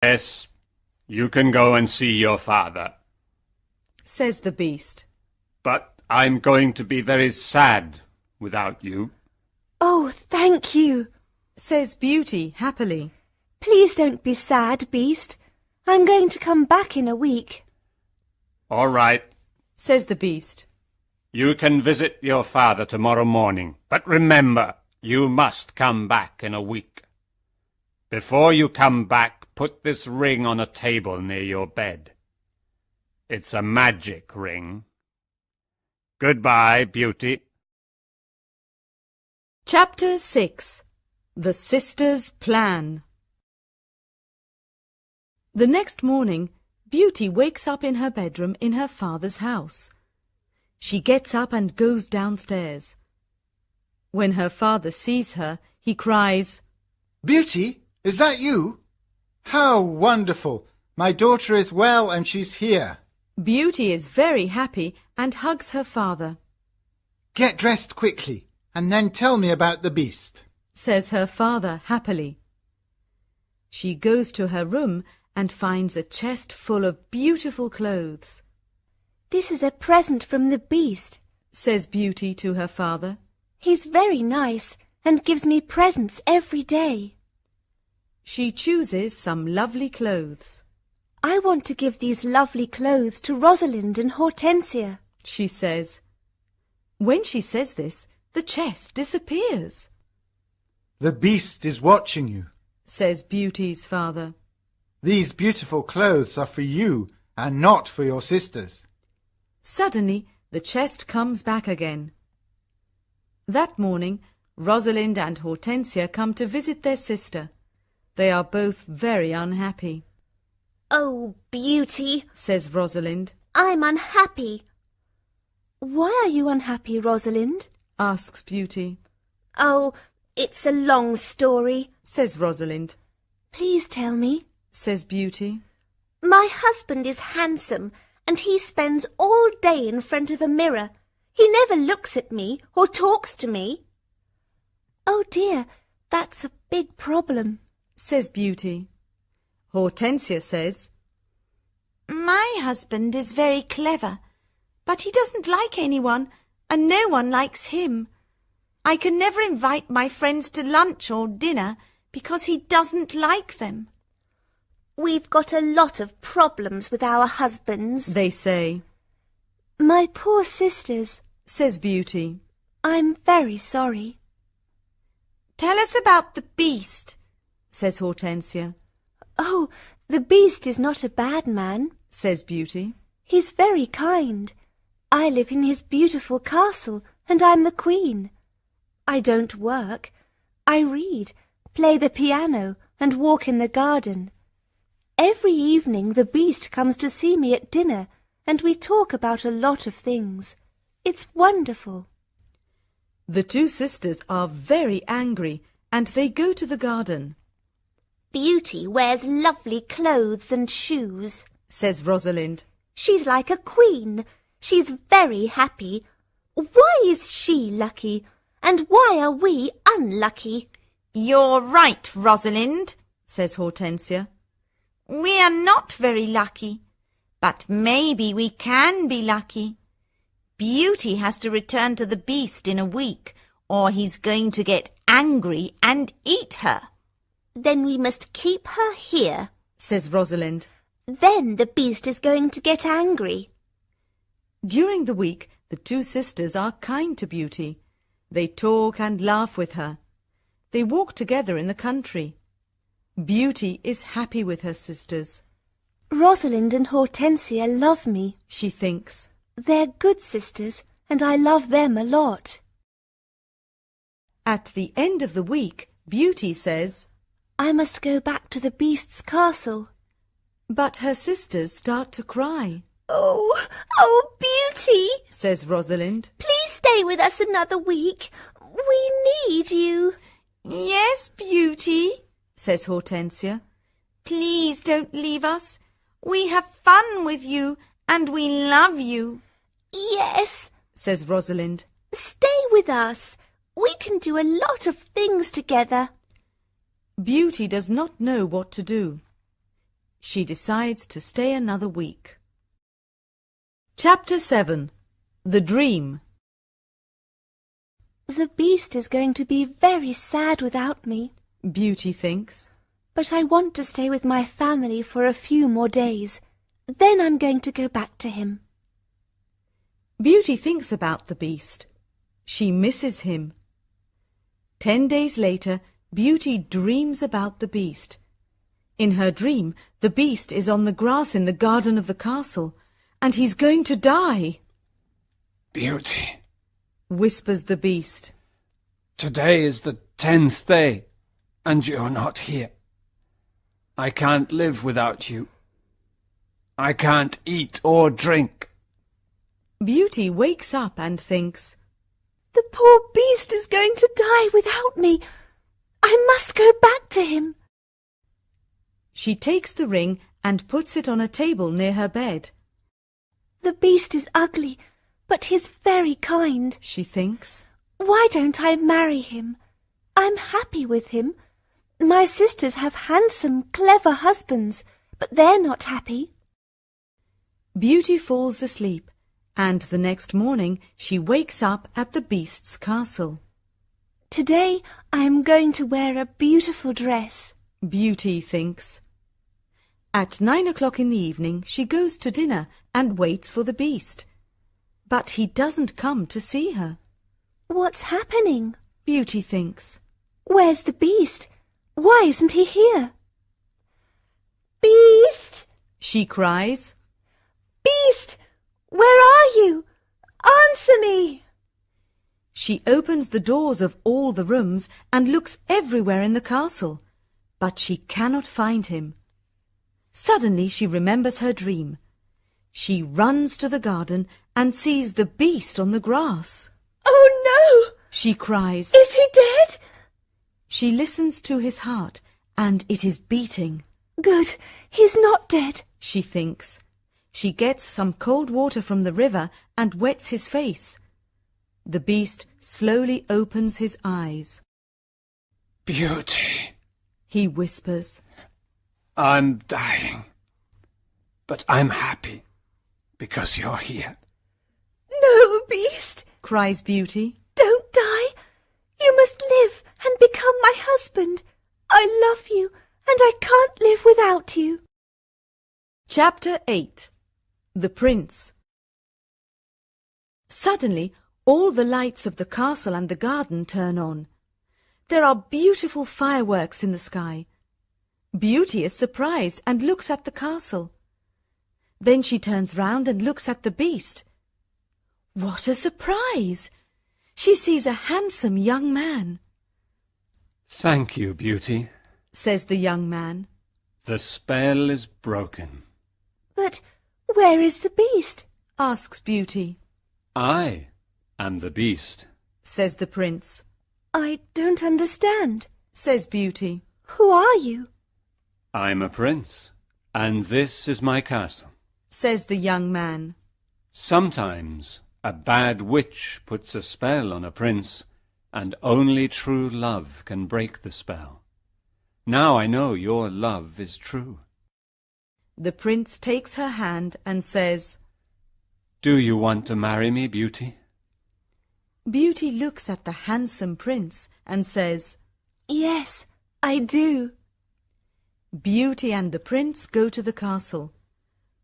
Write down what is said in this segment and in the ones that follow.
Yes, you can go and see your father. Says the beast. But I'm going to be very sad without you. Oh, thank you, Says Beauty happily. Please don't be sad, Beast. I'm going to come back in a week. All right, Says the beast. you can visit your father tomorrow morning. But remember, you must come back in a week. Before you come back, put this ring on a table near your bed. It's a magic ring. Goodbye, Beauty. Chapter 6. The Sisters' Plan. The next morning, Beauty wakes up in her bedroom in her father's house. She gets up and goes downstairs. When her father sees her, he cries, Beauty, is that you? How wonderful! My daughter is well and she's here. Beauty is very happy and hugs her father. Get dressed quickly and then tell me about the beast. Says her father happily. She goes to her room and finds a chest full of beautiful clothes. This is a present from the Beast, Says Beauty to her father. He's very nice and gives me presents every day. She chooses some lovely clothes. I want to give these lovely clothes to Rosalind and Hortensia, She says. When she says this, the chest disappears. The beast is watching you. Says Beauty's father. These beautiful clothes are for you and not for your sisters. Suddenly, the chest comes back again. That morning, Rosalind and Hortensia come to visit their sister. They are both very unhappy. Oh, Beauty, Says Rosalind. I'm unhappy. Why are you unhappy, Rosalind? Asks Beauty. Oh, it's a long story. Says Rosalind. Please tell me. Says Beauty. My husband is handsome and he spends all day in front of a mirror. He never looks at me or talks to me. Oh dear, that's a big problem. Says Beauty. Hortensia says, My husband is very clever, but he doesn't like anyone and no one likes him. I can never invite my friends to lunch or dinner because he doesn't like them. We've got a lot of problems with our husbands, They say. My poor sisters, Says Beauty. I'm very sorry. Tell us about the beast, says Hortensia. Oh, the Beast is not a bad man. Says Beauty. He's very kind. I live in his beautiful castle and I'm the queen. I don't work. I read, play the piano and walk in the garden. Every evening the Beast comes to see me at dinner and we talk about a lot of things. It's wonderful. The two sisters are very angry and they go to the garden. Beauty wears lovely clothes and shoes. Says Rosalind. She's like a queen. She's very happy. Why is she lucky? And why are we unlucky? You're right, Rosalind, says Hortensia. We are not very lucky, but maybe we can be lucky. Beauty has to return to the Beast in a week, or he's going to get angry and eat her. Then we must keep her here. Says Rosalind. Then the Beast is going to get angry. During the week, the two sisters are kind to Beauty. They talk and laugh with her. They walk together in the country. Beauty is happy with her sisters. Rosalind and Hortensia love me, She thinks. They're good sisters, and I love them a lot. At the end of the week, Beauty says, I must go back to the Beast's castle. but her sisters start to cry. Oh, Beauty, Says Rosalind. please stay with us another week. We need you. Yes, Beauty, says Hortensia. Please don't leave us. We have fun with you and we love you. Yes, Says Rosalind. stay with us. We can do a lot of things together. Beauty does not know what to do. She decides to stay another week. Chapter 7. The Dream. The beast is going to be very sad without me, Beauty thinks. but I want to stay with my family for a few more days. Then I'm going to go back to him. Beauty thinks about the beast. She misses him. 10 days later, Beauty dreams about the beast. In her dream, the beast is on the grass in the garden of the castle, and he's going to die. Beauty, Whispers the beast. today is the 10th day, and you're not here. I can't live without you. I can't eat or drink. Beauty wakes up and thinks, The poor beast is going to die without me. I must go back to him. She takes the ring and puts it on a table near her bed. The beast is ugly, but he's very kind. She thinks. Why don't I marry him? I'm happy with him. My sisters have handsome, clever husbands, but they're not happy. Beauty falls asleep, and the next morning she wakes up at the beast's castle. Today I am going to wear a beautiful dress. Beauty thinks. At 9 o'clock in the evening she goes to dinner and waits for the beast. But he doesn't come to see her. What's happening? Beauty thinks. Where's the beast? Why isn't he here? Beast! She cries. Beast! Where are you? Answer me! She opens the doors of all the rooms and looks everywhere in the castle, but she cannot find him. Suddenly she remembers her dream. She runs to the garden and sees the beast on the grass. Oh no! She cries. Is he dead? She listens to his heart, and it is beating. Good, he's not dead. She thinks. She gets some cold water from the river and wets his face. The beast slowly opens his eyes. Beauty, He whispers. I'm dying, but I'm happy because you're here. No, Beast, Cries Beauty. don't die. You must live and become my husband. I love you, and I can't live without you. Chapter 8. The Prince. Suddenly, all the lights of the castle and the garden turn on. There are beautiful fireworks in the sky. Beauty is surprised and looks at the castle. Then she turns round and looks at the beast. What a surprise! She sees a handsome young man. Thank you, Beauty. Says the young man. The spell is broken. But where is the beast? Asks Beauty. I am the beast. Says the prince. I don't understand. Says Beauty. Who are you? I'm a prince, and this is my castle. Says the young man. Sometimes a bad witch puts a spell on a prince, and only true love can break the spell. Now I know your love is true. The prince takes her hand and says, Do you want to marry me, Beauty? Beauty looks at the handsome prince and says, Yes, I do. Beauty and the prince go to the castle.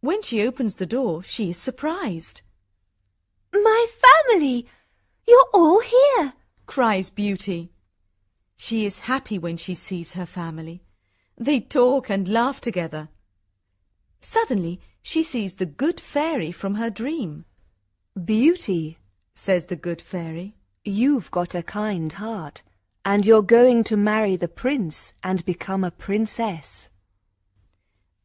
When she opens the door, she is surprised. My family! You're all here. Cries Beauty. She is happy when she sees her family. They talk and laugh together. Suddenly, she sees the good fairy from her dream. Beauty, Says the good fairy. you've got a kind heart, and you're going to marry the prince and become a princess.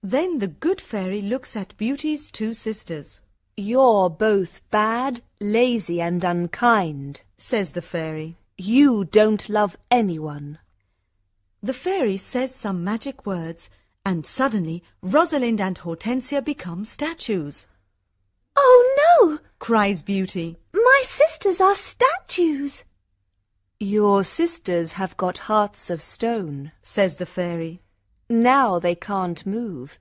Then the good fairy looks at Beauty's two sisters. You're both bad, lazy, and unkind. Says the fairy. You don't love anyone. The fairy says some magic words, and suddenly Rosalind and Hortensia become statues. Oh no! Cries Beauty. My sisters are statues. Your sisters have got hearts of stone. Says the fairy. Now they can't move,